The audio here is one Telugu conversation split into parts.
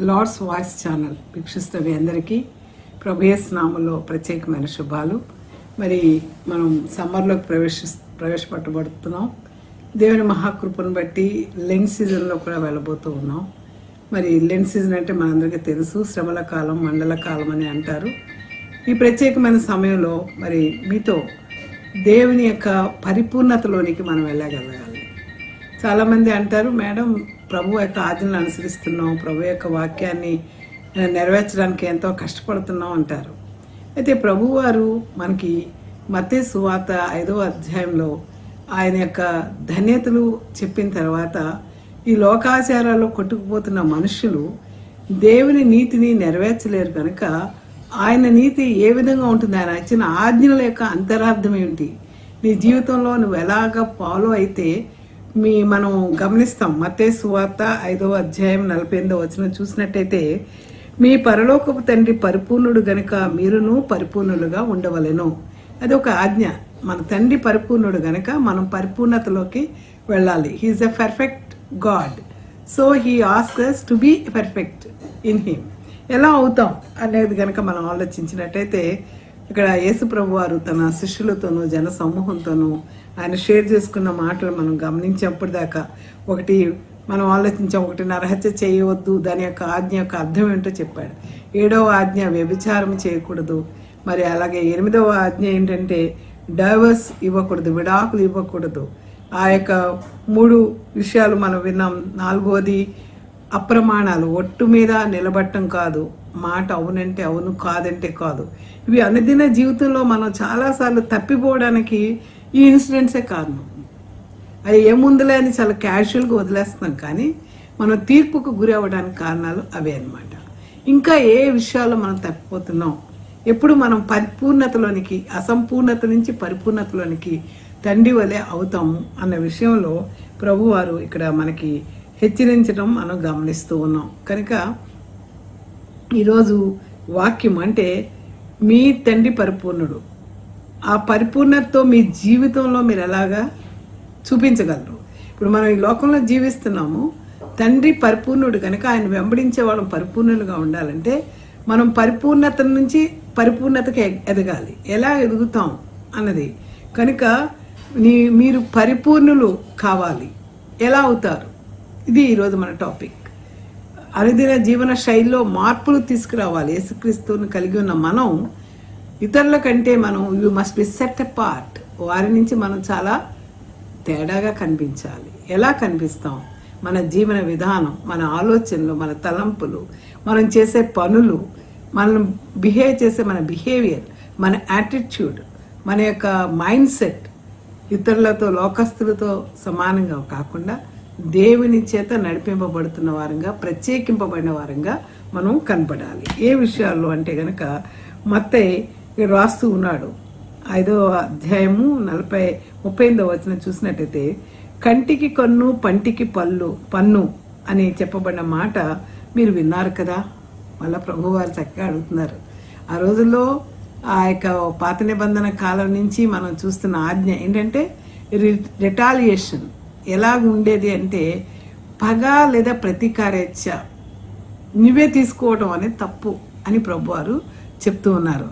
లార్డ్స్ వాయిస్ ఛానల్ వీక్షిస్తున్న మీ అందరికీ ప్రభు యేసు నామములో ప్రత్యేకమైన శుభాలు. మరి మనం సమ్మర్లోకి ప్రవేశపెట్టబడుతున్నాం. దేవుని మహాకృపను బట్టి లెంట్ సీజన్లో కూడా వెళ్ళబోతూ ఉన్నాం. మరి లెంట్ సీజన్ అంటే మనందరికీ తెలుసు, శ్రమల కాలం, మండల కాలం అని అంటారు. ఈ ప్రత్యేకమైన సమయంలో మరి మీతో దేవుని యొక్క పరిపూర్ణతలోనికి మనం వెళ్ళగలగాలి. చాలామంది అంటారు, మేడం ప్రభు యొక్క ఆజ్ఞలను అనుసరిస్తున్నాం, ప్రభు యొక్క వాక్యాన్ని నెరవేర్చడానికి ఎంతో కష్టపడుతున్నాం అంటారు. అయితే ప్రభువారు మనకి మత్తయి సువార్త 5వ అధ్యాయంలో ఆయన యొక్క ధన్యతలు చెప్పిన తర్వాత ఈ లోకాచారాల్లో కొట్టుకుపోతున్న మనుషులు దేవుని నీతిని నెరవేర్చలేరు కనుక ఆయన నీతి ఏ విధంగా ఉంటుంది, ఆయన ఇచ్చిన ఆజ్ఞల యొక్క అంతరార్థం ఏమిటి, నీ జీవితంలో నువ్వు ఎలాగ ఫాలో అయితే మనం గమనిస్తాం. మత్తయి సువార్త 5వ అధ్యాయం 48వ వచనం చూసినట్టయితే, మీ పరలోకపు తండ్రి పరిపూర్ణుడు గనుక మీరును పరిపూర్ణులుగా ఉండవలెను. అది ఒక ఆజ్ఞ. మన తండ్రి పరిపూర్ణుడు గనుక మనం పరిపూర్ణతలోకి వెళ్ళాలి. He is a perfect God, so he asks us to be perfect in him. ఎలా అవుతాం అనేది కనుక మనం ఆలోచించినట్టయితే, ఇక్కడ యేసు ప్రభు వారు తన శిష్యులతోనూ జన సమూహంతోనూ ఆయన షేర్ చేసుకున్న మాటలు మనం గమనించేప్పటి దాకా ఒకటి మనం ఆలోచించాం. ఒకటి, నరహత్య చేయవద్దు, దాని యొక్క ఆజ్ఞ యొక్క అర్థం ఏంటో చెప్పాడు. 7వ ఆజ్ఞ వ్యభిచారం చేయకూడదు. మరి అలాగే 8వ ఆజ్ఞ ఏంటంటే డైవర్స్ ఇవ్వకూడదు, విడాకులు ఇవ్వకూడదు. ఆ యొక్క 3 విషయాలు మనం విన్నాం. 4వది అప్రమాణాలు, ఒట్టు మీద నిలబడటం కాదు, మాట అవునంటే అవును, కాదంటే కాదు. ఇవి అనుదిన జీవితంలో మనం చాలాసార్లు తప్పిపోవడానికి ఈ ఇన్సిడెంట్సే కారణం. అది ఏముందులే అని చాలా క్యాజువల్గా వదిలేస్తున్నాం, కానీ మనం తీర్పుకు గురి అవ్వడానికి కారణాలు అవే అన్నమాట. ఇంకా ఏ విషయాల్లో మనం తప్పిపోతున్నాం, ఎప్పుడు మనం పరిపూర్ణతలోనికి, అసంపూర్ణత నుంచి పరిపూర్ణతలోనికి తండ్రి వలె అవుతాము అన్న విషయంలో ప్రభువారు ఇక్కడ మనకి హెచ్చరించడం మనం గమనిస్తూ ఉన్నాం. కనుక ఈరోజు వాక్యం అంటే మీ తండ్రి పరిపూర్ణుడు, ఆ పరిపూర్ణతతో మీ జీవితంలో మీరు ఎలాగా చూపించగలరు. ఇప్పుడు మనం ఈ లోకంలో జీవిస్తున్నాము, తండ్రి పరిపూర్ణుడు కనుక ఆయన వెంబడించే వాళ్ళం పరిపూర్ణులుగా ఉండాలంటే మనం పరిపూర్ణత నుంచి పరిపూర్ణతకి ఎదగాలి. ఎలా ఎదుగుతాం అన్నది కనుక మీరు పరిపూర్ణులు కావాలి. ఎలా అవుతారు, ఇది ఈరోజు మన టాపిక్. అనుదిన జీవన శైలిలో మార్పులు తీసుకురావాలి. యేసుక్రీస్తుని కలిగి ఉన్న మనం ఇతరుల కంటే మనం you must be set apart. వారి నుంచి మనం చాలా తేడాగా కనిపించాలి. ఎలా కనిపిస్తాం? మన జీవన విధానం, మన ఆలోచనలు, మన తలంపులు, మనం చేసే పనులు, మనం బిహేవ్ చేసే మన బిహేవియర్, మన యాటిట్యూడ్, మన యొక్క మైండ్ సెట్ ఇతరులతో, లోకస్తులతో సమానంగా కాకుండా దేవుని చేత నడిపింపబడుతున్న వారంగా, ప్రత్యేకింపబడిన వారంగా మనం కనపడాలి. ఏ విషయాల్లో అంటే గనక మత్తయి రాస్తూ ఉన్నాడు 5వ అధ్యాయము 38వ వచనం చూసినట్టయితే, కంటికి కన్ను పంటికి పన్ను అని చెప్పబడిన మాట మీరు విన్నారు కదా. మళ్ళా ప్రభు వారు చక్కగా అడుగుతున్నారు. ఆ రోజుల్లో ఆ యొక్క పాత నిబంధన కాలం నుంచి మనం చూస్తున్న ఆజ్ఞ ఏంటంటే రిటాలియేషన్ ఎలాగ ఉండేది అంటే, పగ లేదా ప్రతీకారేచ్ఛ నువ్వే తీసుకోవడం అనేది తప్పు అని ప్రభు వారు చెప్తూ ఉన్నారు.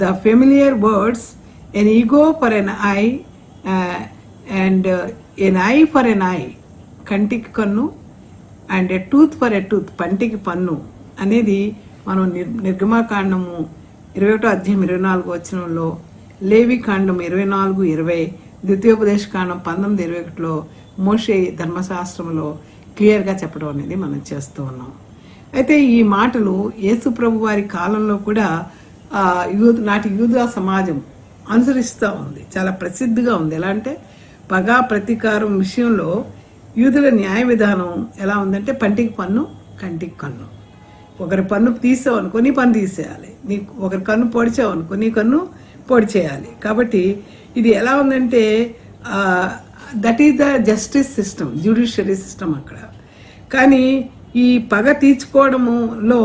The familiar words, an ego for an eye and an eye for an eye, కంటికి కన్ను, and a tooth for a tooth, పంటికి పన్ను అనేది మనం నిర్గమాకాండము 21వ అధ్యాయం 24వ వచనంలో, లేవి కాండం 24:20, ద్వితీయోపదేశకాండం 19:21లో, మోషే ధర్మశాస్త్రంలో క్లియర్గా చెప్పడం అనేది మనం చేస్తూ ఉన్నాం. అయితే ఈ మాటలు యేసు ప్రభు వారి కాలంలో కూడా నాటి యూదా సమాజం అనుసరిస్తూ ఉంది, చాలా ప్రసిద్ధిగా ఉంది. ఎలా అంటే పగా ప్రతీకారం విషయంలో యూదుల న్యాయ విధానం ఎలా ఉందంటే, పంటికి పన్ను, కంటికి కన్ను. ఒకరి పన్ను తీసావనుకో నీ పన్ను తీసేయాలి, ఒకరి కన్ను పొడిచావనుకో నీ కన్ను పొడి చేయాలి. కాబట్టి ఇది ఎలా ఉందంటే that is the justice system, judiciary system అక్కడ. కానీ ఈ పగ తీర్చుకోవడములో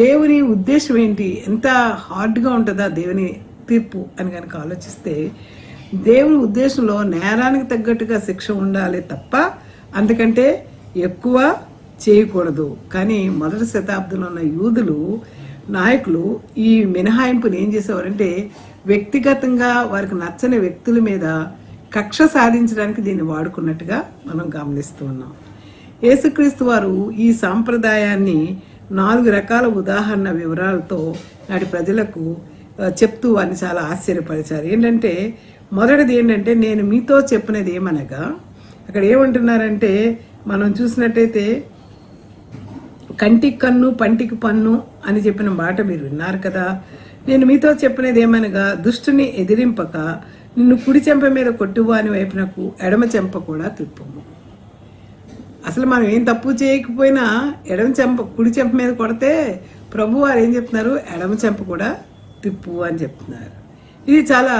దేవుని ఉద్దేశం ఏంటి, ఎంత హార్డ్గా ఉంటుందా దేవుని తీర్పు అని కనుక ఆలోచిస్తే, దేవుని ఉద్దేశంలో నేరానికి తగ్గట్టుగా శిక్ష ఉండాలి తప్ప అంతకంటే ఎక్కువ చేయకూడదు. కానీ మొదటి శతాబ్దంలో ఉన్న యూదులు నాయకులు ఈ మినహాయింపుని ఏం చేసేవారంటే వ్యక్తిగతంగా వారికి నచ్చని వ్యక్తుల మీద కక్ష సాధించడానికి దీన్ని వాడుకున్నట్టుగా మనం గమనిస్తూ ఉన్నాం. యేసుక్రీస్తు వారు ఈ సాంప్రదాయాన్ని 4 రకాల ఉదాహరణ వివరాలతో నాటి ప్రజలకు చెప్తూ వారిని చాలా ఆశ్చర్యపరిచారు. ఏంటంటే మొదటిది ఏంటంటే, నేను మీతో చెప్పినది ఏమనగా, అక్కడ ఏమంటున్నారంటే మనం చూసినట్టయితే కంటికి కన్ను పంటికి పన్ను అని చెప్పిన మాట మీరు విన్నారు కదా. నేను మీతో చెప్పినది ఏమనగా, దుష్టుని ఎదిరింపక నిన్ను కుడి చెంప మీద కొట్టువాని వైపునకు ఎడమ చెంప కూడా తిప్పుము. అసలు మనం ఏం తప్పు చేయకపోయినా కుడి చెంప మీద కొడితే ప్రభు వారు ఏం చెప్తున్నారు, ఎడమ చెంప కూడా తిప్పు అని చెప్తున్నారు. ఇది చాలా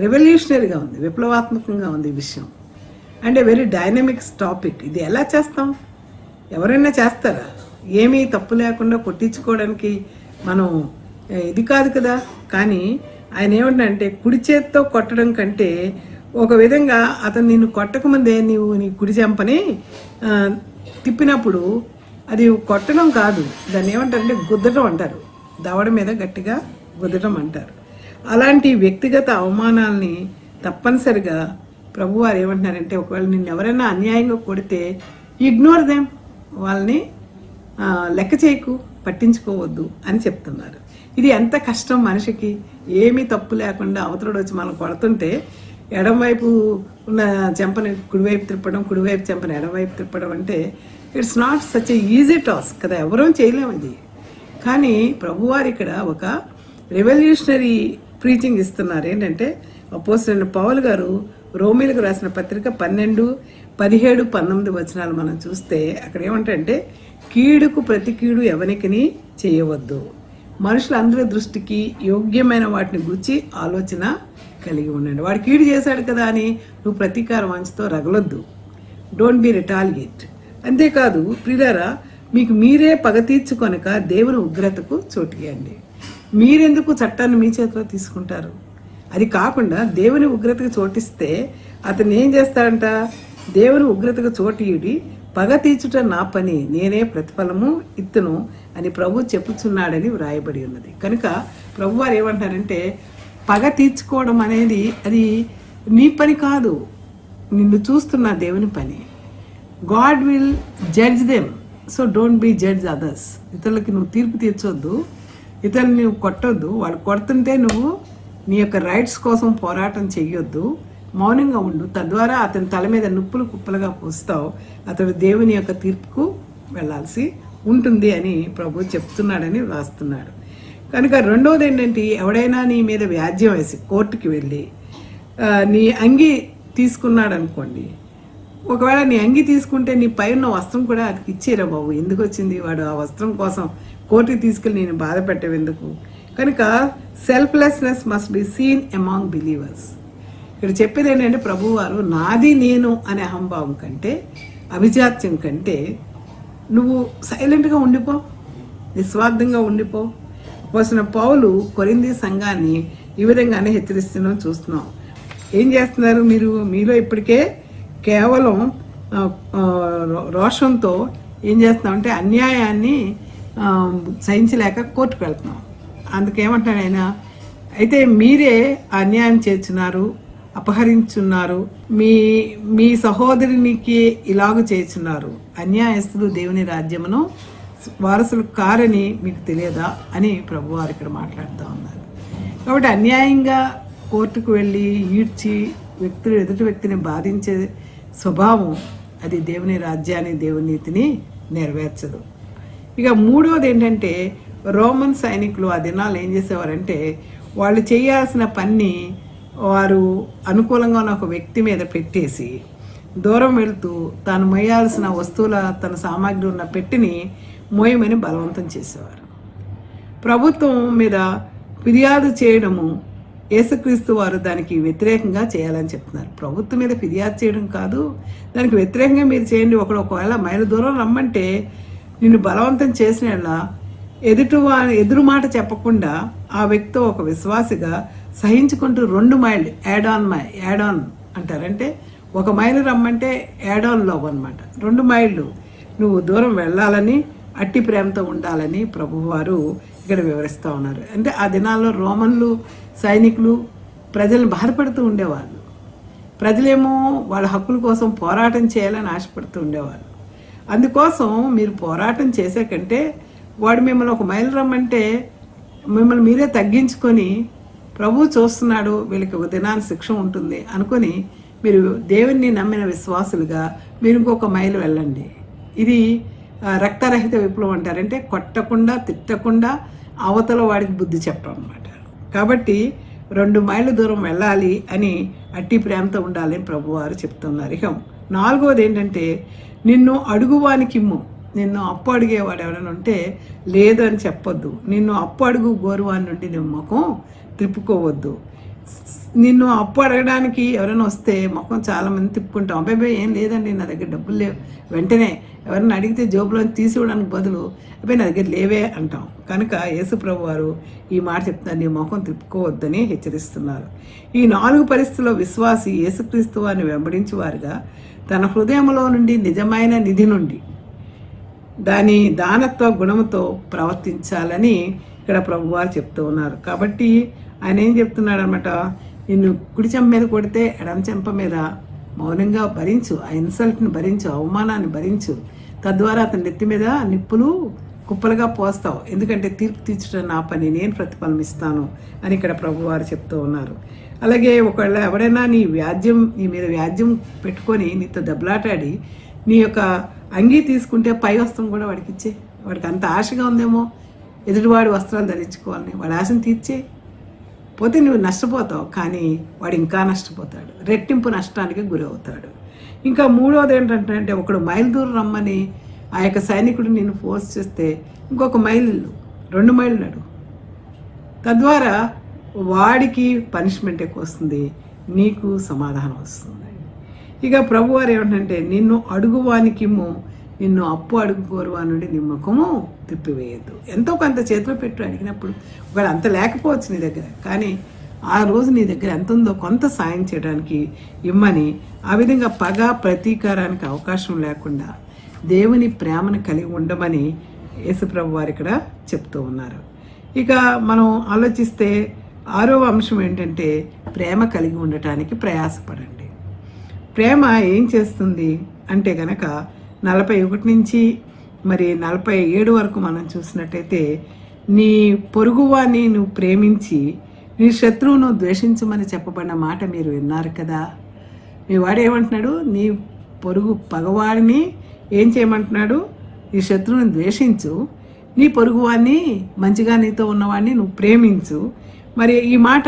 రెవల్యూషనరీగా ఉంది, విప్లవాత్మకంగా ఉంది ఈ విషయం. అంటే వెరీ డైనమిక్స్ టాపిక్. ఇది ఎలా చేస్తాం? ఎవరైనా చేస్తారా? ఏమీ తప్పు లేకుండా కొట్టించుకోవడానికి మనం ఇది కాదు కదా. కానీ ఆయన ఏమంటారంటే, కుడి చేత్తో కొట్టడం కంటే ఒక విధంగా అతను నిన్ను కొట్టకముందే నీ కుడి చెంపని తిప్పినప్పుడు అది కొట్టడం కాదు, దాన్ని ఏమంటారంటే గుద్దటం అంటారు. దవడ మీద గట్టిగా గుద్దటం అంటారు. అలాంటి వ్యక్తిగత అవమానాల్ని తప్పనిసరిగా ప్రభువారు ఏమంటున్నారంటే, ఒకవేళ నిన్ను ఎవరైనా అన్యాయంగా కొడితే ఇగ్నోర్ దెమ్, వాళ్ళని లెక్క చేయకు, పట్టించుకోవద్దు అని చెప్తున్నారు. ఇది ఎంత కష్టం మనిషికి. ఏమీ తప్పు లేకుండా అవతరుడు వచ్చి మనం కొడుతుంటే ఎడమవైపు ఉన్న చెంపని కుడివైపు తిప్పడం, కుడివైపు చెంపని ఎడమవైపు తిప్పడం అంటే it's not such a easy task కదా, ఎవరూ చేయలేము ఇది. కానీ ప్రభువారు ఇక్కడ ఒక రెవల్యూషనరీ ప్రీచింగ్ ఇస్తున్నారు. ఏంటంటే అపోస్తలుడైన పౌలు గారు రోమీలకు రాసిన పత్రిక 12, 17, 19 వచనాలు మనం చూస్తే అక్కడ ఏమంటే, కీడుకు ప్రతి కీడు ఎవనికిని చేయవద్దు, మనుషులందరి దృష్టికి యోగ్యమైన వాటిని గురించి ఆలోచన కలిగి ఉండండి. వాడు కీడు చేశాడు కదా అని నువ్వు ప్రతీకార వాంఛతో రగలొద్దు. Don't be retaliate. అంతేకాదు ప్రియులారా, మీకు మీరే పగ తీర్చుకొనక దేవుని ఉగ్రతకు చోటియండి. మీరెందుకు చట్టాన్ని మీ చేతిలో తీసుకుంటారు? అది కాకుండా దేవుని ఉగ్రతకు చోటిస్తే అతను ఏం చేస్తాడంట, దేవుని ఉగ్రతకు చోటియుడి పగ తీర్చుట నా పని, నేనే ప్రతిఫలము ఇత్తును అని ప్రభు చెప్పుచున్నాడని వ్రాయబడి ఉన్నది. కనుక ప్రభు వారు ఏమంటారంటే, పగ తీర్చుకోవడం అనేది అది నీ పని కాదు, నిన్ను చూస్తున్న దేవుని పని. God will judge them, so don't be judge others. ఇతరులకి నువ్వు తీర్పు తీర్చొద్దు, ఇతరులు నువ్వు కొట్టొద్దు. వాళ్ళు కొడుతుంటే నువ్వు నీ యొక్క రైట్స్ కోసం పోరాటం చెయ్యొద్దు, మౌనంగా ఉండు. తద్వారా అతని తల మీద నుప్పులు కుప్పలుగా పోస్తావు, అతడు దేవుని యొక్క తీర్పుకు వెళ్లాల్సి ఉంటుంది అని ప్రభు చెప్తున్నాడని రాస్తున్నాడు. కనుక రెండవది ఏంటంటే, ఎవడైనా నీ మీద వ్యాజ్యం వేసి కోర్టుకి వెళ్ళి నీ అంగి తీసుకున్నాడు అనుకోండి, ఒకవేళ నీ అంగి తీసుకుంటే నీ పైన వస్త్రం కూడా అతనికి ఇచ్చేరా బాబు, ఎందుకు వచ్చింది వాడు ఆ వస్త్రం కోసం కోర్టుకి తీసుకెళ్ళి నేను బాధ పెట్టేందుకు. కనుక selflessness must be seen among believers. ఇక్కడ చెప్పేది ఏంటంటే, ప్రభువారు నాది నేను అనే అహంభావం కంటే, అభిజాత్యం కంటే నువ్వు సైలెంట్గా ఉండిపో, నిస్వార్థంగా ఉండిపో. పోసిన పౌలు కొరింథీ సంఘాన్ని ఈ విధంగానే హెచ్చరిస్తున్నాం చూస్తున్నాం. ఏం చేస్తున్నారు మీరు? మీలో ఇప్పటికే కేవలం రోషంతో ఏం చేస్తున్నామంటే అన్యాయాన్ని సహించలేక కోర్టుకు వెళ్తున్నాం. అందుకేమంటాడు ఆయన, అయితే మీరే అన్యాయం చేస్తున్నారు, అపహరించున్నారు, మీ సహోదరునికి ఇలాగ చేస్తున్నారు. అన్యాయస్తులు దేవుని రాజ్యమును వారసులు కారని మీకు తెలియదా అని ప్రభు వారు ఇక్కడ మాట్లాడుతూ ఉన్నారు. కాబట్టి అన్యాయంగా కోర్టుకు వెళ్ళి ఈడ్చి ఎదుటి వ్యక్తిని బాధించే స్వభావం అది దేవుని రాజ్యాన్ని, దేవుని నీతిని నెరవేర్చదు. ఇక మూడవది ఏంటంటే, రోమన్ సైనికులు ఆ దినాలు ఏం చేసేవారంటే, వాళ్ళు చేయాల్సిన పని వారు అనుకూలంగా ఉన్న ఒక వ్యక్తి మీద పెట్టేసి దూరం వెళ్తూ తాను మోయాల్సిన వస్తువుల తన సామాగ్రి ఉన్న పెట్టిని మోయమని బలవంతం చేసేవారు. ప్రభుత్వం మీద ఫిర్యాదు చేయడము యేసుక్రీస్తు వారు దానికి వ్యతిరేకంగా చేయాలని చెప్తున్నారు. ప్రభుత్వం మీద ఫిర్యాదు చేయడం కాదు, దానికి వ్యతిరేకంగా మీరు చేయండి. ఒకవేళ మైలు దూరం రమ్మంటే నిన్ను బలవంతం చేసిన ఎదురు మాట చెప్పకుండా ఆ వ్యక్తి ఒక విశ్వాసిగా సహించుకుంటూ 2 మైళ్ళు యాడ్ ఆన్ అంటారంటే, 1 మైలు రమ్మంటే యాడ్ ఆన్ లవ్ అనమాట. 2 మైళ్ళు నువ్వు దూరం వెళ్ళాలని, అట్టి ప్రేమతో ఉండాలని ప్రభువారు ఇక్కడ వివరిస్తూ ఉన్నారు. అంటే ఆ దినాల్లో రోమన్లు సైనికులు ప్రజలను బాధపడుతూ ఉండేవాళ్ళు. ప్రజలేమో వాళ్ళ హక్కుల కోసం పోరాటం చేయాలని ఆశపడుతూ ఉండేవాళ్ళు. అందుకోసం మీరు పోరాటం చేసే కంటే వాడు మిమ్మల్ని ఒక మైలు రమ్మంటే మిమ్మల్ని మీరే తగ్గించుకొని ప్రభువు చూస్తున్నాడు, వీళ్ళకి ఒక దినాన్ని శిక్ష ఉంటుంది అనుకొని మీరు దేవుణ్ణి నమ్మిన విశ్వాసులుగా మీరు ఇంకొక మైలు వెళ్ళండి. ఇది రక్తరహిత విప్లవం అంటారు. అంటే కొట్టకుండా తిట్టకుండా అవతల వాడికి బుద్ధి చెప్పడం అన్నమాట. కాబట్టి 2 మైళ్ళ దూరం వెళ్ళాలి అని అట్టి ప్రేమతో ఉండాలని ప్రభువారు చెప్తున్నారు. ఇక 4వది ఏంటంటే నిన్ను అడుగువానికిమ్ము. నిన్ను అప్పు అడిగేవాడు ఎవరైనా ఉంటే లేదు అని చెప్పొద్దు. నిన్ను అప్పు అడుగు గోరువాని నుండి నువ్వు ముఖం తిప్పుకోవద్దు. నిన్ను అప్పు అడగడానికి ఎవరైనా వస్తే ముఖం చాలామంది తిప్పుకుంటాం. అబ్బాయి ఏం లేదండి నా దగ్గర డబ్బులు లేవు. వెంటనే ఎవరైనా అడిగితే జోబులో తీసివ్వడానికి బదులు అబ్బాయి నా దగ్గర లేవే అంటాం. కనుక యేసు ప్రభు వారు ఈ మాట చెప్తున్నారు, నీ ముఖం తిప్పుకోవద్దని హెచ్చరిస్తున్నారు. ఈ 4 పరిస్థితుల్లో విశ్వాసి యేసుక్రీస్తు వారిని వెంబడించేవారుగా తన హృదయంలో నుండి నిజమైన నిధి నుండి దాని దానత్వ గుణముతో ప్రవర్తించాలని ఇక్కడ ప్రభువారు చెప్తూ ఉన్నారు. కాబట్టి ఆయన ఏం చెప్తున్నాడు అనమాట, నిన్ను కుడి చెంప మీద కొడితే ఎడమ చెంప మీద మౌనంగా భరించు, ఆ ఇన్సల్ట్ని భరించు, అవమానాన్ని భరించు. తద్వారా అతని నెత్తి మీద నిప్పులు కుప్పలుగా పోస్తావు. ఎందుకంటే తీర్పు తీర్చడం నా పని, నేను ప్రతిఫలం ఇస్తాను అని ఇక్కడ ప్రభువారు చెప్తూ ఉన్నారు. అలాగే ఒకవేళ ఎవరైనా నీ మీద వ్యాజ్యం పెట్టుకొని నీతో దెబ్బలాటాడి నీ యొక్క అంగీ తీసుకుంటే పై వస్త్రం కూడా వాడికి ఇచ్చే. వాడికి అంత ఆశగా ఉందేమో ఎదుటివాడి వస్త్రాలు ధరించుకోవాలని, వాడి ఆశను తీర్చే. పోతే నువ్వు నష్టపోతావు, కానీ వాడు ఇంకా నష్టపోతాడు, రెట్టింపు నష్టానికి గురి అవుతాడు. ఇంకా 3వది ఏంటంటే ఒకడు మైలు దూరం రమ్మని ఆ యొక్క సైనికుడు నిన్ను ఫోర్స్ చేస్తే ఇంకొక మైలు 2 మైళ్ళు నడు. తద్వారా వాడికి పనిష్మెంట్ ఎక్కువ వస్తుంది, నీకు సమాధానం వస్తుంది. ఇక ప్రభువారు ఏమంటే నిన్ను అడుగువానికిము, నిన్ను అప్పు అడుగుకోరువా నుండి నీ ముఖము తిప్పివేయద్దు. ఎంతో కొంత చేతిలో పెట్టు అడిగినప్పుడు. ఒకవేళ అంత లేకపోవచ్చు నీ దగ్గర, కానీ ఆ రోజు నీ దగ్గర ఎంత ఉందో కొంత సాయం చేయడానికి ఇమ్మని, ఆ విధంగా పగ ప్రతీకారానికి అవకాశం లేకుండా దేవుని ప్రేమను కలిగి ఉండమని యేసుప్రభు వారు ఇక్కడ చెప్తూ ఉన్నారు. ఇక మనం ఆలోచిస్తే 6వ అంశం ఏంటంటే ప్రేమ కలిగి ఉండటానికి ప్రయాసపడండి. ప్రేమ ఏం చేస్తుంది అంటే గనక 41 నుంచి మరి 47 వరకు మనం చూసినట్టయితే నీ పొరుగువాన్ని నువ్వు ప్రేమించి నీ శత్రువును ద్వేషించమని చెప్పబడిన మాట మీరు విన్నారు కదా. మీ వాడు ఏమంటున్నాడు, నీ పగవాడిని ఏం చేయమంటున్నాడు, నీ శత్రువుని ద్వేషించు, నీ పొరుగువాన్ని మంచిగా నీతో ఉన్నవాడిని నువ్వు ప్రేమించు. మరి ఈ మాట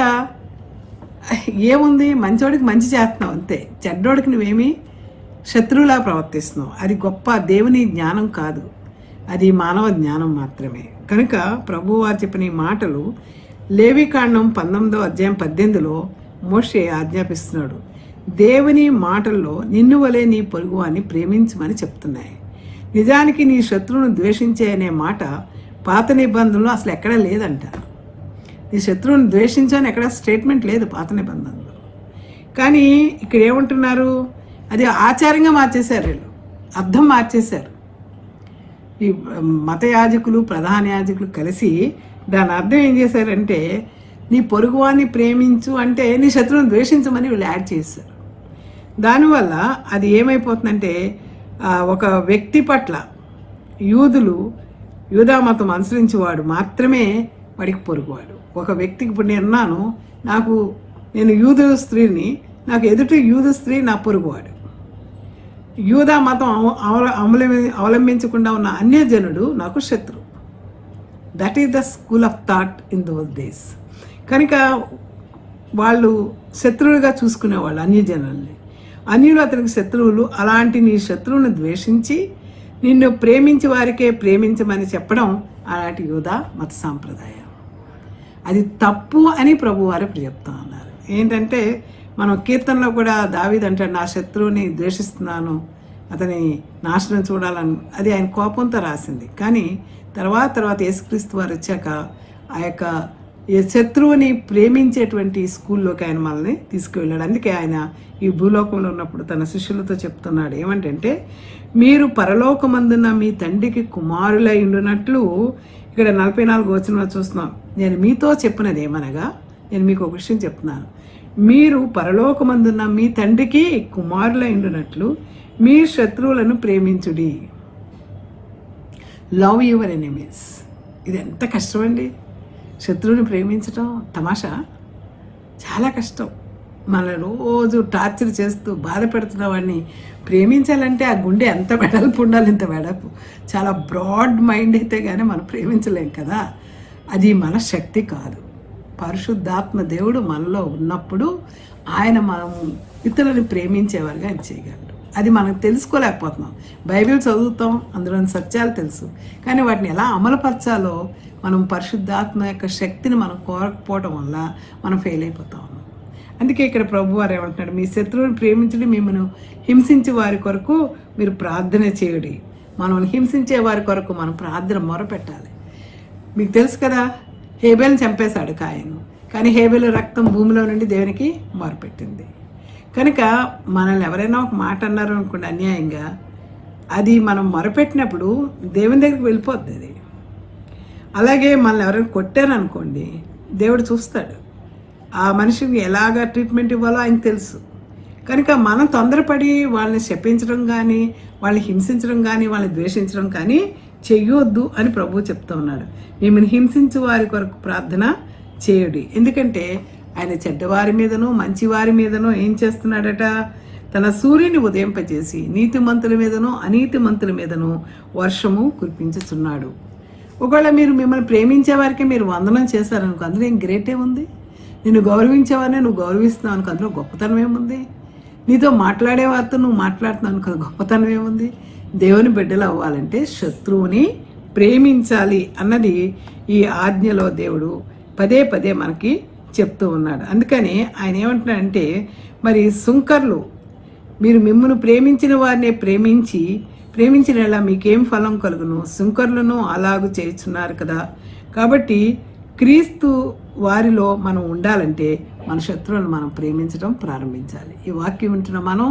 ఏముంది, మంచోడికి మంచి చేస్తున్నావు అంతే, చెడ్డోడికి నువ్వేమీ శత్రువులా ప్రవర్తిస్తున్నావు. అది గొప్ప దేవుని జ్ఞానం కాదు, అది మానవ జ్ఞానం మాత్రమే. కనుక ప్రభువారు చెప్పిన ఈ మాటలు లేవికాండం 19వ అధ్యాయం 18లో మోషే ఆజ్ఞాపిస్తున్నాడు. దేవుని మాటల్లో నిన్ను వలె నీ పొరుగువాన్ని ప్రేమించమని చెప్తున్నాయి. నిజానికి నీ శత్రువును ద్వేషించే అనే మాట పాత నిబంధనలో అసలు ఎక్కడా లేదంట. నీ శత్రువుని ద్వేషించని ఎక్కడ స్టేట్మెంట్ లేదు పాత నిబంధనలో. కానీ ఇక్కడ ఏమంటున్నారు, అది ఆచారంగా మార్చేశారు వీళ్ళు, అర్థం మార్చేశారు. ఈ మత యాజకులు ప్రధాన యాజకులు కలిసి దాని అర్థం ఏం చేశారంటే నీ పొరుగువాన్ని ప్రేమించు అంటే నీ శత్రువుని ద్వేషించమని వీళ్ళు యాడ్ చేశారు. దానివల్ల అది ఏమైపోతుందంటే ఒక వ్యక్తి పట్ల యూదా మతం అనుసరించేవాడు మాత్రమే వాడికి పొరుగువాడు. ఒక వ్యక్తికి ఇప్పుడు నేను యూదు స్త్రీని, నాకు ఎదుటి యూదు స్త్రీ నా పొరుగువాడు. యూదా మతం అవలంబించకుండా ఉన్న అన్యజనుడు నాకు శత్రువు. That is the school of thought in those days. కనుక వాళ్ళు శత్రువులుగా చూసుకునేవాళ్ళు అన్యజనుల్ని. అన్యులు అతనికి శత్రువులు. అలాంటి నీ శత్రువును ద్వేషించి నిన్ను ప్రేమించే వారికే ప్రేమించమని చెప్పడం అలాంటి యూదా మత సాంప్రదాయం. అది తప్పు అని ప్రభువారు చెప్తా ఉన్నారు. ఏంటంటే మనం కీర్తనలో కూడా దావీదు అంటాడు, నా శత్రువుని ద్వేషిస్తున్నాను, అతని నాశనం చూడాలని. అది ఆయన కోపంతో రాసింది. కానీ తర్వాత యేసుక్రీస్తు వారు వచ్చాక ఆ యొక్క ఈ శత్రువుని ప్రేమించేటువంటి స్కూల్లోకి ఆయన మనల్ని తీసుకువెళ్ళాడు. అందుకే ఆయన ఈ భూలోకంలో ఉన్నప్పుడు తన శిష్యులతో చెప్తున్నాడు ఏమంటే, మీరు పరలోకమందున్న మీ తండ్రికి కుమారులై ఉండునట్లు, ఇక్కడ 44 వచనంలో చూస్తున్నాం. నేను మీతో చెప్పినది ఏమనగా, నేను మీకు ఒక విషయం చెప్తున్నాను, మీరు పరలోకమందున్న మీ తండ్రికి కుమారులై ఉండునట్లు మీ శత్రువులను ప్రేమించుడి. Love your enemies. ఇది ఎంత కష్టం అండి, శత్రువుని ప్రేమించడం తమాషా, చాలా కష్టం. మన రోజు టార్చర్ చేస్తూ బాధ పెడుతున్న వాడిని ప్రేమించాలంటే ఆ గుండె ఎంత వెడల్పు ఉండాలి, ఇంత వెడల్పు, చాలా బ్రాడ్ మైండ్ అయితే కానీ మనం ప్రేమించలేం కదా. అది మన శక్తి కాదు. పరిశుద్ధాత్మ దేవుడు మనలో ఉన్నప్పుడు ఆయన మనము ఇతరులను ప్రేమించేవారుగా ఆయన చేయగలడు. అది మనం తెలుసుకోలేకపోతున్నాం. బైబిల్ చదువుతాం, అందులోని సత్యాలు తెలుసు, కానీ వాటిని ఎలా అమలుపరచాలో మనం పరిశుద్ధాత్మ యొక్క శక్తిని మనం కోరకపోవడం వల్ల మనం ఫెయిల్ అయిపోతాం. అందుకే ఇక్కడ ప్రభు వారు ఏమంటున్నాడు, మీ శత్రువుని ప్రేమించడం, మిమ్మల్ని హింసించే వారి కొరకు మీరు ప్రార్థన చేయుడి. మనం హింసించే వారి కొరకు మనం ప్రార్థన మొరపెట్టాలి. మీకు తెలుసు కదా, హేబెల్ని చంపేశాడు కాయను, కానీ హేబెల్ రక్తం భూమిలో నుండి దేవునికి మొరపెట్టింది. కనుక మనల్ని ఎవరైనా ఒక మాట అన్నారు అనుకోండి అన్యాయంగా, అది మనం మొరపెట్టినప్పుడు దేవుని దగ్గరికి వెళ్ళిపోద్ది అది. అలాగే మనల్ని ఎవరైనా కొట్టారనుకోండి, దేవుడు చూస్తాడు, ఆ మనిషికి ఎలాగా ట్రీట్మెంట్ ఇవ్వాలో ఆయనకు తెలుసు. కనుక మనం తొందరపడి వాళ్ళని శపించడం కానీ, వాళ్ళని హింసించడం కానీ, వాళ్ళని ద్వేషించడం కానీ చెయ్యొద్దు అని ప్రభువు చెప్తూ ఉన్నాడు. మిమ్మల్ని హింసించే వారి కొరకు ప్రార్థన చేయుడి. ఎందుకంటే ఆయన చెడ్డవారి మీదనో మంచివారి మీదనో ఏం చేస్తున్నాడట, తన సూర్యుని ఉదయింపచేసి నీతిమంతుల మీదనో అనీతిమంతుల మీదనో వర్షము కురిపించుచున్నాడు. ఒకవేళ మీరు మిమ్మల్ని ప్రేమించే వారికి మీరు వందనం చేశారనుకో, అందులో ఏం గ్రేటే ఉంది. నిన్ను గౌరవించేవారిని నువ్వు గౌరవిస్తున్నావు అనుకో, అందులో గొప్పతనం ఏముంది. నీతో మాట్లాడేవారితో నువ్వు మాట్లాడుతున్నావు అనుకో, గొప్పతనం ఏముంది. దేవుని బిడ్డలు అవ్వాలంటే శత్రువుని ప్రేమించాలి అన్నది ఈ ఆజ్ఞలో దేవుడు పదే పదే మనకి చెప్తూ ఉన్నాడు. అందుకని ఆయన ఏమంటున్నాడంటే, మరి సుంకర్లు మీరు మిమ్మల్ని ప్రేమించిన వారిని ప్రేమించిన మీకేం ఫలం కలుగును, సుంకర్లను అలాగూ చేస్తున్నారు కదా. కాబట్టి క్రీస్తు వారిలో మనం ఉండాలంటే మన శత్రువులను మనం ప్రేమించడం ప్రారంభించాలి. ఈ వాక్యం వింటున్న మనం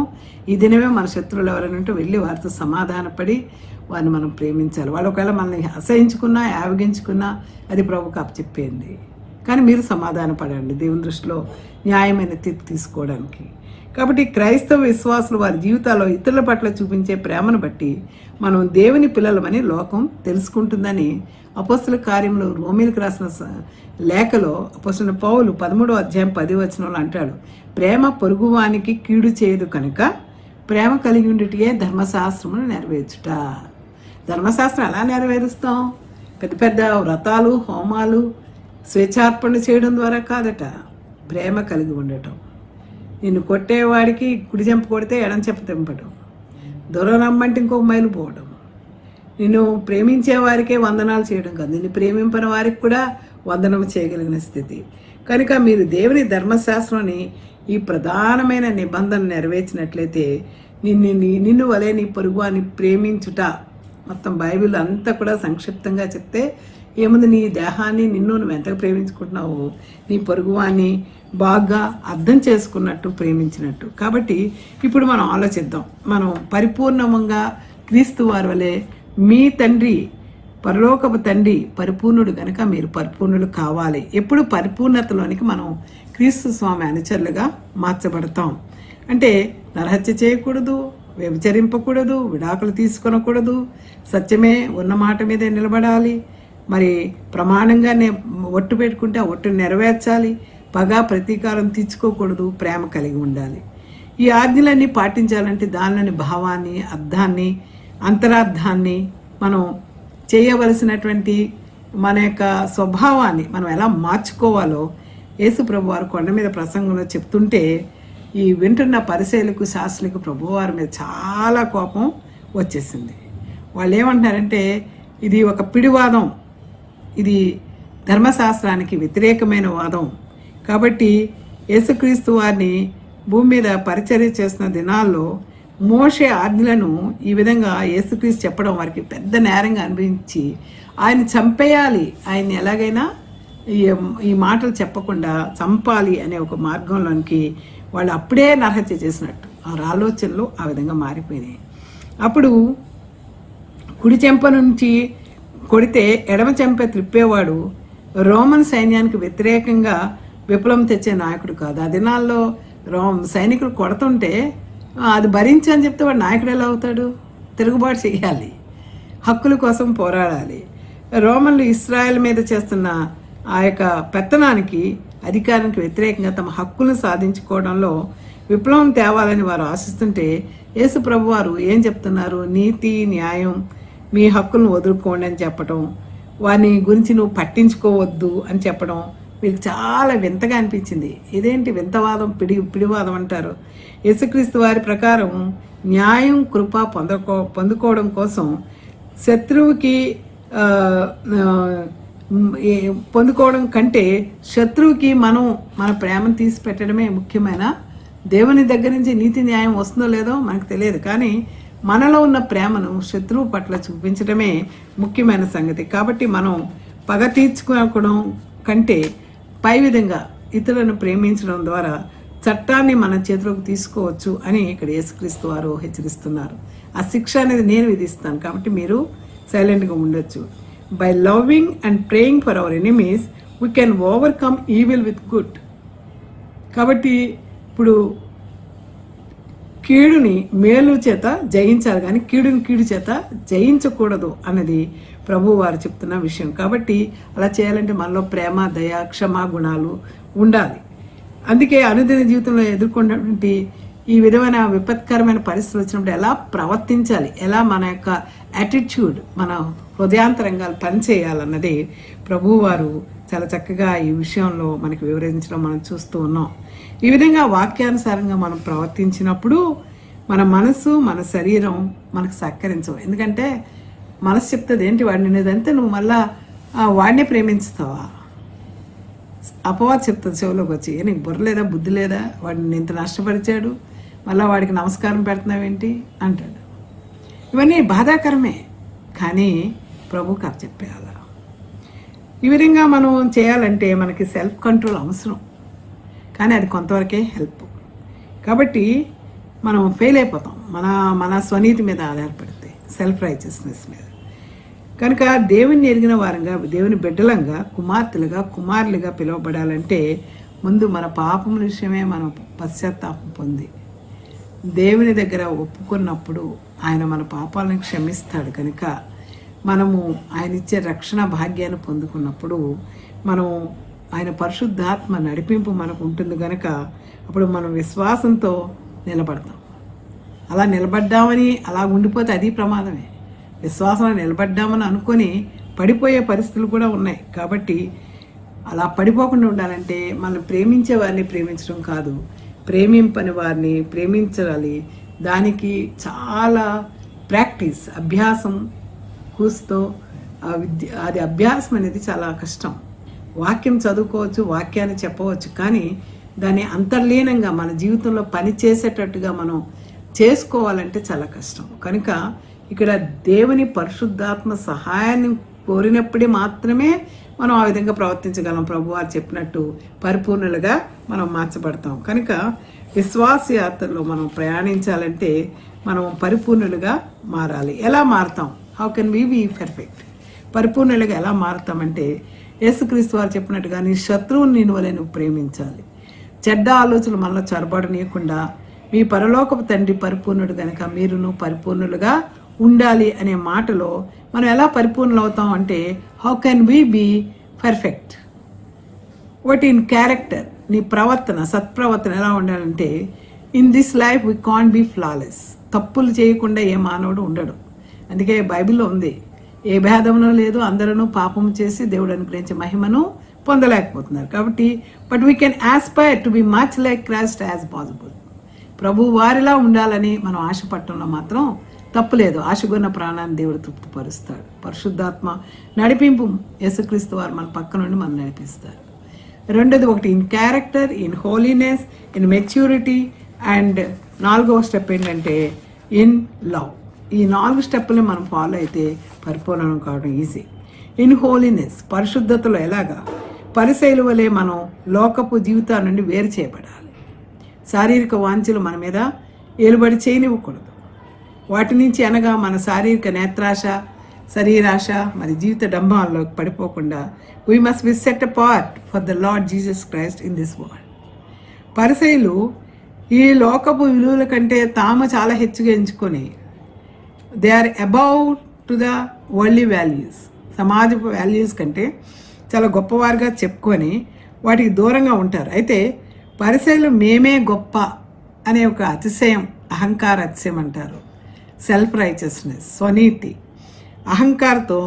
ఈ దినమే మన శత్రువులు ఎవరైనా ఉంటే వెళ్ళి వారితో సమాధానపడి వారిని మనం ప్రేమించాలి. వాళ్ళు ఒకవేళ మనల్ని అసహించుకున్నా యావగించుకున్నా అది ప్రభువుకు అప్పచెప్పేయండి. కానీ మీరు సమాధాన పడండి దేవుని దృష్టిలో న్యాయమైన తీర్పు తీసుకోవడానికి. కాబట్టి క్రైస్తవ విశ్వాసులు వారి జీవితాల్లో ఇతరుల పట్ల చూపించే ప్రేమను బట్టి మనం దేవుని పిల్లలమని లోకం తెలుసుకుంటుందని అపోస్తల కార్యములు రోమీలకు రాసిన లేఖలో అపోస్తలుడైన పౌలు 13వ అధ్యాయం 10వ వచనంలో అంటాడు, ప్రేమ పొరుగువానికి కీడు చేయదు కనుక ప్రేమ కలిగి ఉండుటయే ధర్మశాస్త్రమును నెరవేర్చుట. ధర్మశాస్త్రం ఎలా నెరవేరుస్తాం? పెద్ద పెద్ద వ్రతాలు, హోమాలు, స్వేచ్ఛార్పణ చేయడం ద్వారా కాదట, ప్రేమ కలిగి ఉండటం. నిన్ను కొట్టేవాడికి కుడి చెంప కొడితే ఎడం చెంప తెంపడం, దూరం రమ్మంటే ఇంకొక మైలు పోవడం, నిన్ను ప్రేమించే వారికే వందనాలు చేయడం కాదు, నిన్ను ప్రేమింపని వారికి కూడా వందనం చేయగలిగిన స్థితి. కనుక మీరు దేవుని ధర్మశాస్త్రాన్ని ఈ ప్రధానమైన నిబంధన నెరవేర్చినట్లయితే నిన్ను వలె నీ పొరుగువాన్ని ప్రేమించుట. మొత్తం బైబిల్ అంతా కూడా సంక్షిప్తంగా చెప్తే ఏముంది, నీ దేహాన్ని నువ్వు ఎంతగా ప్రేమించుకుంటున్నావు, నీ పొరుగువాన్ని బాగా అర్థం చేసుకున్నట్టు ప్రేమించినట్టు. కాబట్టి ఇప్పుడు మనం ఆలోచిద్దాం, మనం పరిపూర్ణంగా క్రీస్తు వారి వలె మీ తండ్రి పరలోకపు తండ్రి పరిపూర్ణుడు కనుక మీరు పరిపూర్ణులు కావాలి. ఎప్పుడు పరిపూర్ణతలోనికి మనం క్రీస్తు స్వామి అనుచరులుగా మార్చబడతాం. అంటే నరహత్య చేయకూడదు, వ్యభిచరింపకూడదు, విడాకులు తీసుకొనకూడదు, సత్యమే ఉన్న మాట మీదే నిలబడాలి, మరి ప్రమాణంగా ఒట్టు పెట్టుకుంటే ఆ ఒట్టును నెరవేర్చాలి, పగ ప్రతీకారం తీర్చుకోకూడదు, ప్రేమ కలిగి ఉండాలి. ఈ ఆజ్ఞలన్నీ పాటించాలంటే దానిలోని భావాన్ని, అర్థాన్ని, అంతరార్థాన్ని మనం చేయవలసినటువంటి మన యొక్క స్వభావాన్ని మనం ఎలా మార్చుకోవాలో యేసు ప్రభువారు కొండ మీద ప్రసంగంలో చెప్తుంటే ఈ వింటున్న పరిసయ్యులకు, శాస్త్రులకు ప్రభువారి మీద చాలా కోపం వచ్చేసింది. వాళ్ళు ఏమంటున్నారంటే ఇది ఒక పిడివాదం, ఇది ధర్మశాస్త్రానికి వ్యతిరేకమైన వాదం. కాబట్టి యేసుక్రీస్తు వారిని భూమి మీద పరిచర్య చేస్తున్న దినాల్లో మోషే ఆజ్ఞలను ఈ విధంగా యేసుక్రీస్తు చెప్పడం వారికి పెద్ద నేరంగా అనిపించి ఆయన చంపేయాలి, ఆయన్ని ఎలాగైనా ఈ మాటలు చెప్పకుండా చంపాలి అనే ఒక మార్గంలోనికి వాళ్ళు అప్పుడే నరహత్య చేసినట్టు వారి ఆలోచనలు ఆ విధంగా మారిపోయినాయి. అప్పుడు కుడి చెంప నుంచి కొడితే ఎడమ చెంప త్రిప్పేవాడు రోమన్ సైన్యానికి వ్యతిరేకంగా విప్లవం తెచ్చే నాయకుడు కాదు. ఆ దినాల్లో సైనికులు కొడుతుంటే అది భరించని చెప్తే వాడు నాయకుడు ఎలా అవుతాడు? తిరుగుబాటు చేయాలి, హక్కుల కోసం పోరాడాలి. రోమన్లు ఇస్రాయెల్ మీద చేస్తున్న ఆ యొక్క పెత్తనానికి, అధికారానికి వ్యతిరేకంగా తమ హక్కులను సాధించుకోవడంలో విప్లవం తేవాలని వారు ఆశిస్తుంటే యేసు ప్రభు వారు ఏం చెప్తున్నారు? నీతి, న్యాయం, మీ హక్కులను వదులుకోండి అని చెప్పడం, వాని గురించి నువ్వు పట్టించుకోవద్దు అని చెప్పడం వీరికి చాలా వింతగా అనిపించింది. ఇదేంటి వింతవాదం, పిడివాదం అంటారు. యేసుక్రీస్తు వారి ప్రకారం న్యాయం, కృప పొందుకోవడం కోసం శత్రువుకి పొందుకోవడం కంటే శత్రువుకి మన ప్రేమను తీసి పెట్టడమే ముఖ్యమైన. దేవుని దగ్గర నుంచి నీతి న్యాయం వస్తుందో లేదో మనకు తెలియదు, కానీ మనలో ఉన్న ప్రేమను శత్రువు పట్ల చూపించడమే ముఖ్యమైన సంగతి. కాబట్టి మనం పగ తీర్చుకోవడం కంటే పై విధంగా ఇతరులను ప్రేమించడం ద్వారా చట్టాన్ని మన చేతిలోకి తీసుకోవచ్చు అని ఇక్కడ యేసుక్రీస్తు వారు హెచ్చరిస్తున్నారు. ఆ శిక్ష అనేది నేను విధిస్తాను, కాబట్టి మీరు సైలెంట్గా ఉండొచ్చు. By loving and praying for our enemies we can overcome evil with good. కాబట్టి ఇప్పుడు కీడుని మేలు చేత జయించాలి, కానీ కీడుని కీడు చేత జయించకూడదు అన్నది ప్రభు వారు చెప్తున్న విషయం. కాబట్టి అలా చేయాలంటే మనలో ప్రేమ, దయ, క్షమా గుణాలు ఉండాలి. అందుకే అనుదిన జీవితంలో ఎదుర్కొన్నటువంటి ఈ విధమైన విపత్కరమైన పరిస్థితులు వచ్చినప్పుడు ఎలా ప్రవర్తించాలి, ఎలా మన యొక్క యాటిట్యూడ్, మన హృదయాంతరంగాలు పనిచేయాలన్నది ప్రభు వారు చాలా చక్కగా ఈ విషయంలో మనకి వివరించడం మనం చూస్తూ ఉన్నాం. ఈ విధంగా వాక్యానుసారంగా మనం ప్రవర్తించినప్పుడు మన మనసు, మన శరీరం మనకు సహకరించవు. ఎందుకంటే మనసు చెప్తుంది ఏంటి వాడిని అనేదంటే నువ్వు మళ్ళా వాడినే ప్రేమించుతావా? అపవాదం చెప్తుంది చెవులోకి వచ్చి, నీకు బుర్ర లేదా, బుద్ధి లేదా, వాడిని ఇంత నష్టపరిచాడు, మళ్ళీ వాడికి నమస్కారం పెడుతున్నావేంటి అంటాడు. ఇవన్నీ బాధాకరమే, కానీ ప్రభువుకి అప్పచెప్పేయాలి. ఈ విధంగా మనం చేయాలంటే మనకి సెల్ఫ్ కంట్రోల్ అవసరం, కానీ అది కొంతవరకే హెల్ప్. కాబట్టి మనం ఫెయిల్ అయిపోతాం మన స్వనీతి మీద ఆధారపడితే, సెల్ఫ్ రైచియస్నెస్ మీద. కనుక దేవుని ఎరిగిన వారంగా, దేవుని బిడ్డలంగా, కుమార్తెలుగా, కుమారులుగా పిలువబడాలంటే ముందు మన పాపం విషయమే మనం పశ్చాత్తాపం పొంది దేవుని దగ్గర ఒప్పుకున్నప్పుడు ఆయన మన పాపాలను క్షమిస్తాడు. కనుక మనము ఆయన ఇచ్చే రక్షణ భాగ్యాన్ని పొందుకున్నప్పుడు మనం ఆయన పరిశుద్ధాత్మ నడిపింపు మనకు ఉంటుంది. కనుక అప్పుడు మనం విశ్వాసంతో నిలబడతాం. అలా నిలబడ్డామని అలా ఉండిపోతే అది ప్రమాదమే. విశ్వాసంలో నిలబడ్డామని అనుకొని పడిపోయే పరిస్థితులు కూడా ఉన్నాయి. కాబట్టి అలా పడిపోకుండా ఉండాలంటే మనం ప్రేమించే వారిని ప్రేమించడం కాదు, ప్రేమింపని వారిని ప్రేమించాలి. దానికి చాలా ప్రాక్టీస్, అభ్యాసం కూస్తో అది అభ్యాసం అనేది చాలా కష్టం. వాక్యం చదువుకోవచ్చు, వాక్యాన్ని చెప్పవచ్చు, కానీ దాన్ని అంతర్లీనంగా మన జీవితంలో పని చేసేటట్టుగా మనం చేసుకోవాలంటే చాలా కష్టం. కనుక ఇక్కడ దేవుని పరిశుద్ధాత్మ సహాయాన్ని కోరినప్పుడే మాత్రమే మనం ఆ విధంగా ప్రవర్తించగలం. ప్రభువారు చెప్పినట్టు పరిపూర్ణులుగా మనం మార్చబడతాం. కనుక విశ్వాస యాత్రలో మనం ప్రయాణించాలంటే మనం పరిపూర్ణులుగా మారాలి. ఎలా మారుతాం? How can we be perfect? పరిపూర్ణులుగా ఎలా మారుతామంటే యేసుక్రీస్తు వారు చెప్పినట్టుగా నీ శత్రువుని నేను వలె నువ్వు ప్రేమించాలి. చెడ్డ ఆలోచనలు మనలో చొరబడనీయకుండా మీ పరలోకపు తండ్రి పరిపూర్ణుడు కనుక మీరును పరిపూర్ణులుగా ఉండాలి అనే మాటలో మనం ఎలా పరిపూర్ణులు అవుతాం అంటే how can we be perfect? What in character, నీ ప్రవర్తన, సత్ప్రవర్తన ఎలా ఉండాలంటే in this life we can't be flawless. తప్పులు చేయకుండా ఏ మానవుడు ఉండడు. అందుకే బైబిల్లో ఉంది, ఏ భేదమునో లేదు, అందరూ పాపం చేసి దేవుడు అనుగ్రహించే మహిమను పొందలేకపోతున్నారు. కాబట్టి but we can aspire to be much like Christ as possible. ప్రభు వారిలా ఉండాలని మనం ఆశపడటంలో మాత్రం తప్పులేదు. ఆశగొన్న ప్రాణాన్ని దేవుడు తృప్తిపరుస్తాడు. పరిశుద్ధాత్మ నడిపింపు యేసుక్రీస్తు వారు మన పక్క నుండి మనం నడిపిస్తారు. రెండోది ఒకటి in character, in holiness, in maturity, and నాలుగవ స్టెప్ ఏంటంటే ఇన్ లవ్. ఈ 4 స్టెప్పులు మనం ఫాలో అయితే పరిపూర్ణం కావడం ఈజీ. ఇన్ హోలీనెస్, పరిశుద్ధతలో ఎలాగా? పరిసయ్యుల వలె మనం లోకపు జీవితాల నుండి వేరు చేయబడాలి. శారీరక వాంఛలు మన మీద ఏలుబడి చేయనివ్వకూడదు. వాటి నుంచి అనగా మన శారీరక నేత్రాశ, శరీరాశ, మరి జీవిత డంబాల్లోకి పడిపోకుండా we must be set apart for the Lord Jesus Christ in this world. పరిసయ్యులు ఈ లోకపు విలువల కంటే తాము చాలా హెచ్చుగా ఎంచుకొని they are above to the worldly values, సమాజపు వాల్యూస్ కంటే చాలా గొప్పవారుగా చెప్పుకొని వాటికి దూరంగా ఉంటారు. అయితే పరిసయ్యులు మేమే గొప్ప అనే ఒక అతిశయం, అహంకార అతిశయం అంటారు. సెల్ఫ్ రైచియస్నెస్, స్వనీతి, అహంకారంతో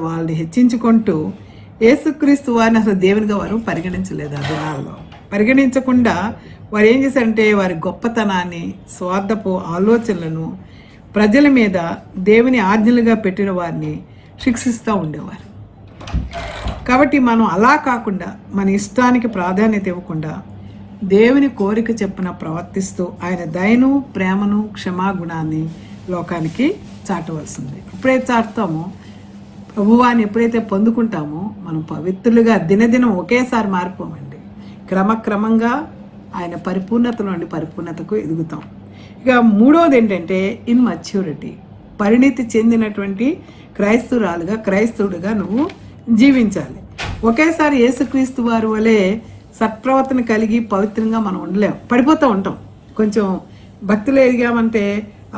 వాళ్ళని హెచ్చించుకుంటూ యేసుక్రీస్తు వారిని అసలు దేవునిగా వారు పరిగణించలేదు. ఆ దినాల్లో పరిగణించకుండా వారు ఏం చేశారంటే వారి గొప్పతనాన్ని, స్వార్థపు ఆలోచనలను ప్రజల మీద దేవుని ఆజ్ఞలుగా పెట్టిన వారిని శిక్షిస్తూ ఉండేవారు. కాబట్టి మనం అలా కాకుండా మన ఇష్టానికి ప్రాధాన్యత ఇవ్వకుండా దేవుని కోరిక చెప్పున ప్రవర్తిస్తూ ఆయన దయను, ప్రేమను, క్షమాగుణాన్ని లోకానికి చాటవలసింది. ఎప్పుడైతే చాటుతామో, ప్రభువాన్ని ఎప్పుడైతే పొందుకుంటామో మనం పవిత్రులుగా దినదినం ఒకేసారి మారిపోమండి. క్రమక్రమంగా ఆయన పరిపూర్ణత నుండి పరిపూర్ణతకు ఎదుగుతాం. ఇక మూడవది ఏంటంటే ఇన్ మచ్యూరిటీ, పరిణితి చెందినటువంటి క్రైస్తవురాలుగా, క్రైస్తవుడిగా నువ్వు జీవించాలి. ఒకేసారి యేసుక్రీస్తు వారి వలె సత్ప్రవర్తన కలిగి పవిత్రంగా మనం ఉండలేం, పడిపోతూ ఉంటాం. కొంచెం భక్తులు ఎదిగామంటే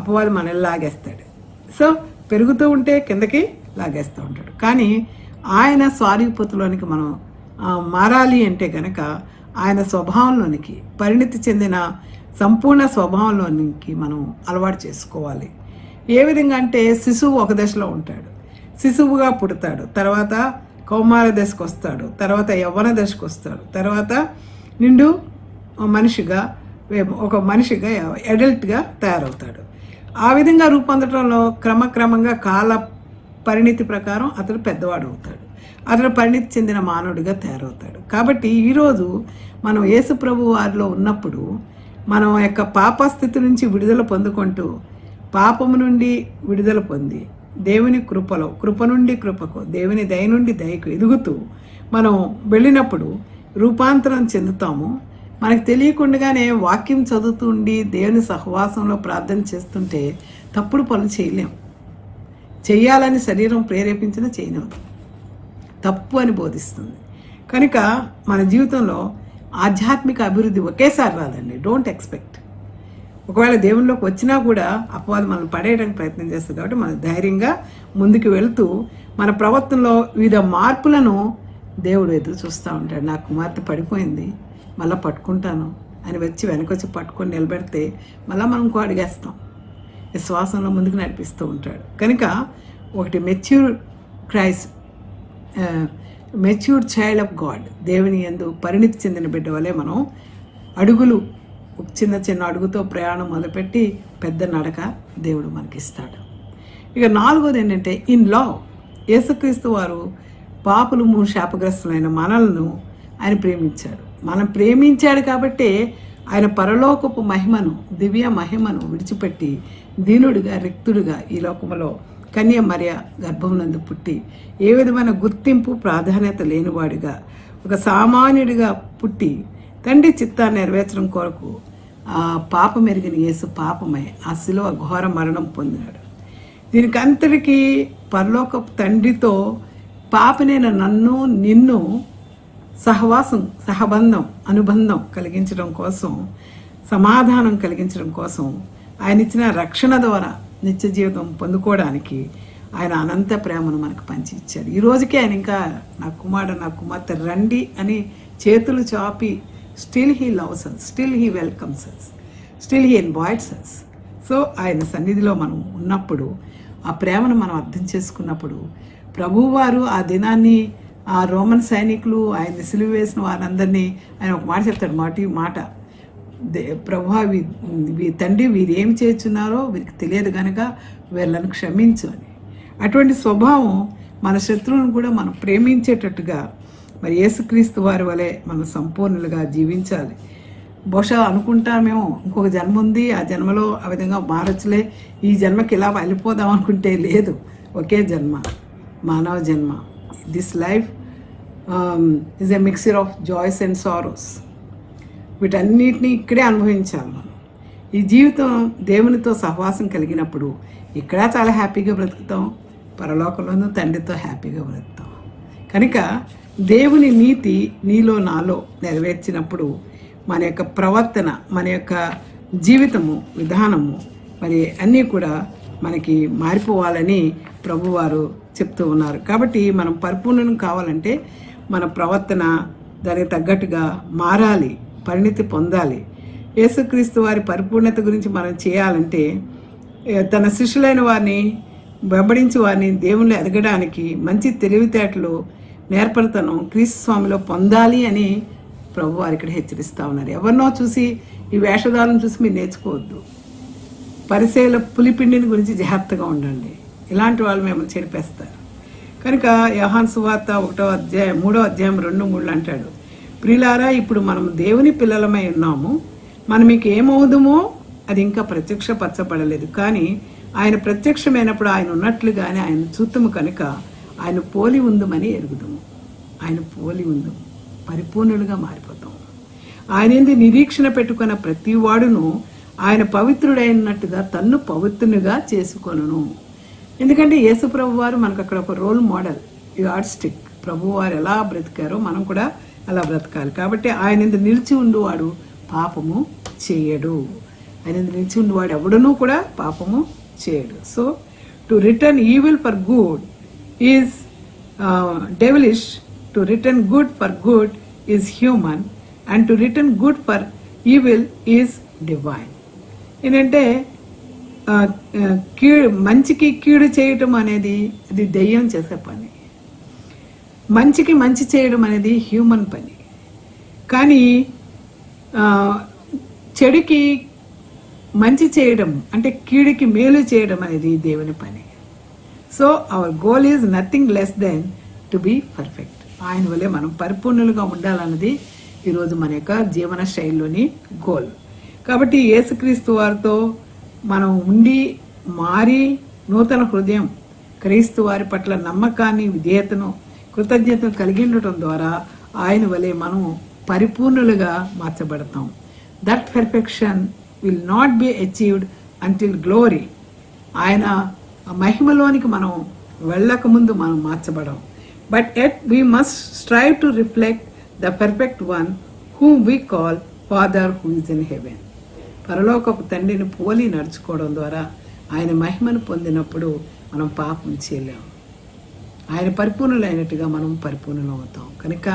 అపవాది మనల్ని లాగేస్తాడు. సో పెరుగుతూ ఉంటే కిందకి లాగేస్తూ ఉంటాడు. కానీ ఆయన స్వారూపతలోనికి మనం మారాలి అంటే గనక ఆయన స్వభావంలోనికి, పరిణితి చెందిన సంపూర్ణ స్వభావంలోనికి మనం అలవాటు చేసుకోవాలి. ఏ విధంగా అంటే శిశువు ఒక దశలో ఉంటాడు, శిశువుగా పుడతాడు, తర్వాత కౌమార దశకు వస్తాడు, తర్వాత యవ్వన దశకు వస్తాడు, తర్వాత నిండు మనిషిగా, ఒక మనిషిగా, అడల్ట్గా తయారవుతాడు. ఆ విధంగా రూపొందడంలో క్రమక్రమంగా కాల పరిణితి ప్రకారం అతడు పెద్దవాడు అవుతాడు, అతడు పరిణితి చెందిన మానవుడిగా తయారవుతాడు. కాబట్టి ఈరోజు మనం యేసు ప్రభు వారిలో ఉన్నప్పుడు మనం యొక్క పాపస్థితి నుంచి విడుదల పొందుకుంటూ పాపము నుండి విడుదల పొంది దేవుని కృపలో, కృప నుండి కృపకు, దేవుని దయ నుండి దయకు ఎదుగుతూ మనం వెళ్ళినప్పుడు రూపాంతరం చెందుతాము. మనకు తెలియకుండానే వాక్యం చదువుతూ ఉండి దేవుని సహవాసంలో ప్రార్థన చేస్తుంటే తప్పుడు పనులు చేయలేం. చెయ్యాలని శరీరం ప్రేరేపించిన చేయనవుతుంది, తప్పు అని బోధిస్తుంది. కనుక మన జీవితంలో ఆధ్యాత్మిక అభివృద్ధి ఒకేసారి రాదండి. Don't expect. ఒకవేళ దేవునిలోకి వచ్చినా కూడా అపవాది మనం పడేయడానికి ప్రయత్నం చేస్తుంది. కాబట్టి మనం ధైర్యంగా ముందుకు వెళ్తూ మన ప్రవర్తనలో వివిధ మార్పులను దేవుడు ఎదురు చూస్తూ ఉంటాడు. నా కుమార్తె పడిపోయింది, మళ్ళీ పట్టుకుంటాను అని వచ్చి వెనకొచ్చి పట్టుకొని నిలబెడితే మళ్ళీ మనం ఇంకో అడిగేస్తాం. విశ్వాసంలో ముందుకు నడిపిస్తూ ఉంటాడు. కనుక ఒకటి మెచ్యూర్డ్ చైల్డ్ ఆఫ్ గాడ్, దేవుని యందు పరిణితి చెందిన బిడ్డ వలె మనం అడుగులు, చిన్న చిన్న అడుగుతో ప్రయాణం మొదలుపెట్టి పెద్ద నడక దేవుడు మనకిస్తాడు. ఇక నాలుగోది ఏంటంటే ఇన్ లవ్. యేసుక్రీస్తు వారు పాపులు, శాపగ్రస్తులైన మనలను ఆయన ప్రేమించాడు. మనం ప్రేమించాడు కాబట్టి ఆయన పరలోకపు మహిమను, దివ్య మహిమను విడిచిపెట్టి దీనుడిగా, రిక్తుడిగా ఈ లోకములో కన్య మరియ గర్భమునందు పుట్టి ఏ విధమైన గుర్తింపు, ప్రాధాన్యత లేనివాడిగా, ఒక సామాన్యుడిగా పుట్టి తండ్రి చిత్తాన్ని నెరవేర్చడం కొరకు ఆ పాపం ఎరిగిన యేసు పాపమై ఆ శిలువ ఘోర మరణం పొందినాడు. దీనికి అంతటికీ పరలోకపు తండ్రితో పాపనైన నన్ను, నిన్ను సహవాసం, సహబంధం, అనుబంధం కలిగించడం కోసం, సమాధానం కలిగించడం కోసం ఆయన ఇచ్చిన రక్షణ ద్వారా నిత్య జీవితం పొందుకోవడానికి ఆయన అనంత ప్రేమను మనకు పంచి ఇచ్చారు. ఈ రోజుకే ఆయన ఇంకా నా కుమారుడు, నా కుమార్తె రండి అని చేతులు చాపి still he loves us, still he welcomes us, still he invites us. So ఆయన సన్నిధిలో మనం ఉన్నప్పుడు, ఆ ప్రేమను మనం అర్థం చేసుకున్నప్పుడు ప్రభువారు ఆ దినాన్ని, ఆ రోమన్ సైనికులు ఆయన్ని సిలువ వేసిన వారందరినీ ఆయన ఒక మాట చెప్తాడు, మాట ప్రభువా, తండ్రి వీరు ఏం చేస్తున్నారో వీరికి తెలియదు కనుక వీళ్ళను క్షమించు అని. అటువంటి స్వభావం మన శత్రువులను కూడా మనం ప్రేమించేటట్టుగా మరి యేసుక్రీస్తు వారి వలె మనం సంపూర్ణులుగా జీవించాలి. బహుశా అనుకుంటామేమో ఇంకొక జన్మ ఉంది, ఆ జన్మలో ఆ విధంగా మారచ్చులే, ఈ జన్మకి ఇలా వెళ్ళిపోదాం అనుకుంటే లేదు. ఒకే జన్మ, మానవ జన్మ. This life is a mixer of joys and sorrows. వీటన్నిటిని ఇక్కడే అనుభవించాలి మనం. ఈ జీవితం దేవునితో సహవాసం కలిగినప్పుడు ఇక్కడ చాలా హ్యాపీగా బ్రతుకుతాం, పరలోకంలోనూ తండ్రితో హ్యాపీగా బ్రతుకుతాం. కనుక దేవుని నీతి నీలో నాలో నెరవేర్చినప్పుడు మన యొక్క ప్రవర్తన, మన యొక్క జీవితము, విధానము మరి అన్నీ కూడా మనకి మారిపోవాలని ప్రభువారు చెప్తూ ఉన్నారు. కాబట్టి మనం పరిపూర్ణం కావాలంటే మన ప్రవర్తన దానికి తగ్గట్టుగా మారాలి, పరిణితి పొందాలి. యేసుక్రీస్తు వారి పరిపూర్ణత గురించి మనం చేయాలంటే తన శిష్యులైన వారిని వెంబడించి వారిని దేవుళ్ళు ఎదగడానికి మంచి తెలివితేటలు నేర్పడతనం క్రీస్తు స్వామిలో పొందాలి అని ప్రభు వారు ఇక్కడ హెచ్చరిస్తూ ఉన్నారు. ఎవరినో చూసి ఈ వేషధాలను చూసి మీరు నేర్చుకోవద్దు. పరిసయ్యుల పులిపిండిని గురించి జాగ్రత్తగా ఉండండి. ఇలాంటి వాళ్ళు మిమ్మల్ని చెడిపేస్తారు. కనుక యోహాను సువార్త 1వ అధ్యాయం 3వ అధ్యాయం 2-3 అంటాడు, ప్రియులారా ఇప్పుడు మనం దేవుని పిల్లలమై ఉన్నాము, మనం మీకు ఏమవుదుమో అది ఇంకా ప్రత్యక్షపరచబడలేదు, కానీ ఆయన ప్రత్యక్షమైనప్పుడు ఆయన ఉన్నట్లుగానే ఆయన చూతుము కనుక ఆయన పోలి ఉందమని ఎరుగుదాము. ఆయన పోలి ఉందము, పరిపూర్ణులుగా మారిపోతాం. ఆయన ఏంది నిరీక్షణ పెట్టుకున్న ప్రతి వాడును ఆయన పవిత్రుడైనట్టుగా తన్ను పవిత్రునిగా చేసుకొనును. ఎందుకంటే యేసు ప్రభు వారు మనకు అక్కడ ఒక రోల్ మోడల్, యార్డ్ స్టిక్. ప్రభు వారు ఎలా బ్రతికారో మనం కూడా అలా బ్రతకాలి. కాబట్టి ఆయన నిలిచి ఉండువాడు పాపము చేయడు. ఆయన నిలిచి ఉండువాడు ఎవడనూ కూడా పాపము చేయడు. So to return evil for good is devilish, to return good for good is human, and to return good for evil is divine. ఏంటంటే మంచికి కీడు చేయటం అనేది అది దెయ్యం చేసే పని, మంచికి మంచి చేయడం అనేది హ్యూమన్ పని. కానీ చెడుకి మంచి చేయడం అంటే కీడుకి మేలు చేయడం అనేది దేవుని పని. So our goal is nothing less than to be perfect. ఆయన వల్లే మనం పరిపూర్ణులుగా ఉండాలన్నది ఈరోజు మన యొక్క జీవన శైలిలోని గోల్. కాబట్టి యేసుక్రీస్తు వారితో మనం ఉండి మారి నూతన హృదయం, క్రీస్తు వారి పట్ల నమ్మకాన్ని, విధేయతను, కృతజ్ఞతను కలిగి ఉండటం ద్వారా ఆయన వలె మనం పరిపూర్ణులుగా మార్చబడతాం. That perfection will not be achieved until glory. ఆయన మహిమలోనికి మనం వెళ్ళక ముందు మనం మార్చబడం. But yet we must strive to reflect the perfect one whom we call Father who is in heaven. పరలోకపు తండ్రిని పోలి నడుచుకోవడం ద్వారా ఆయన మహిమను పొందినప్పుడు మనం పాపం చేయలేము. ఆయన పరిపూర్ణులైనట్టుగా మనం పరిపూర్ణులు అవుతాం. కనుక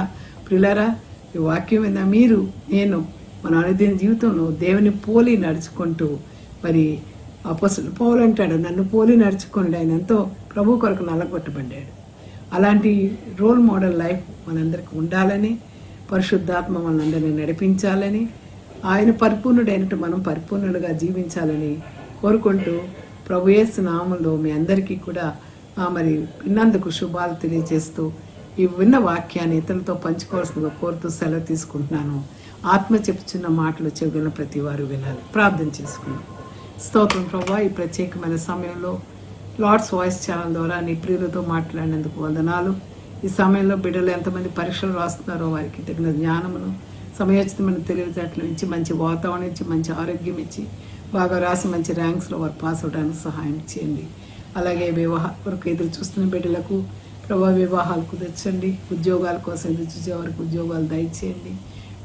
ప్రియులారా, ఈ వాక్యం మీద మీరు నేను మన అనుదిన జీవితంలో దేవుని పోలి నడుచుకుంటూ, మరి అపోస్తలుడు పౌలు అంటాడు, నన్ను పోలి నడుచుకోండి. ఆయన ఎంతో ప్రభు కొరకు నల్లగొట్టబడ్డాడు. అలాంటి రోల్ మోడల్ లైఫ్ మనందరికీ ఉండాలని, పరిశుద్ధాత్మ మనందరినీ నడిపించాలని, ఆయన పరిపూర్ణుడైనట్టు మనం పరిపూర్ణులుగా జీవించాలని కోరుకుంటూ ప్రభు యేసు నామములో మీ అందరికీ కూడా మరి విన్నందుకు శుభాలు తెలియజేస్తూ ఈ విన్న వాక్యాన్ని ఇతరులతో పంచుకోవాల్సిందిగా కోరుతూ సెలవు తీసుకుంటున్నాను. ఆత్మ చెప్పుచున్న మాటలు చెవిన ప్రతి వారు వినాలి. ప్రార్థన చేసుకున్నాం. స్తోత్రం ప్రభువా, ఈ ప్రత్యేకమైన సమయంలో లార్డ్స్ వాయిస్ ఛానల్ ద్వారా నీ ప్రియులతో మాట్లాడినందుకు వందనాలు. ఈ సమయంలో బిడ్డలు ఎంతమంది పరీక్షలు రాస్తున్నారో వారికి తగిన జ్ఞానమును, సమయోచితమైన తెలివితేటలు ఇచ్చి, మంచి వాతావరణం ఇచ్చి, మంచి ఆరోగ్యం ఇచ్చి, బాగా రాసి మంచి ర్యాంక్స్లో వారు పాస్ అవడానికి సహాయం చేయండి. అలాగే వివాహ వరకు ఎదురు చూస్తున్న బిడ్డలకు ప్రభావ వివాహాలు కుదర్చండి. ఉద్యోగాల కోసం ఎదురు చూసే వారికి ఉద్యోగాలు దయచేయండి.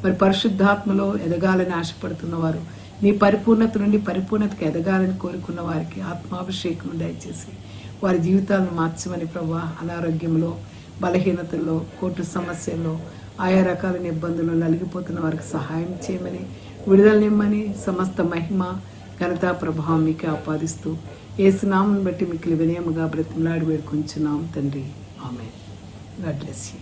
మరి పరిశుద్ధాత్మలో ఎదగాలని ఆశపడుతున్న వారు, నీ పరిపూర్ణత నుండి పరిపూర్ణతకు ఎదగాలని కోరుకున్న వారికి ఆత్మాభిషేకం దయచేసి వారి జీవితాలను మార్చమని ప్రభా, అనారోగ్యంలో, బలహీనతల్లో, కోర్టు సమస్యల్లో, ఆయా రకాలైన ఇబ్బందులు నలిగిపోతున్న వారికి సహాయం చేయమని, విడుదలనిమ్మని, సమస్త మహిమ ఘనతా ప్రభావం మీకే ఆపాదిస్తూ యేసు నామమును బట్టి మీకు వినయముగా బ్రతిమలాడి వేడుకొంచున్నాం తండ్రి. ఆమేన్. God bless you.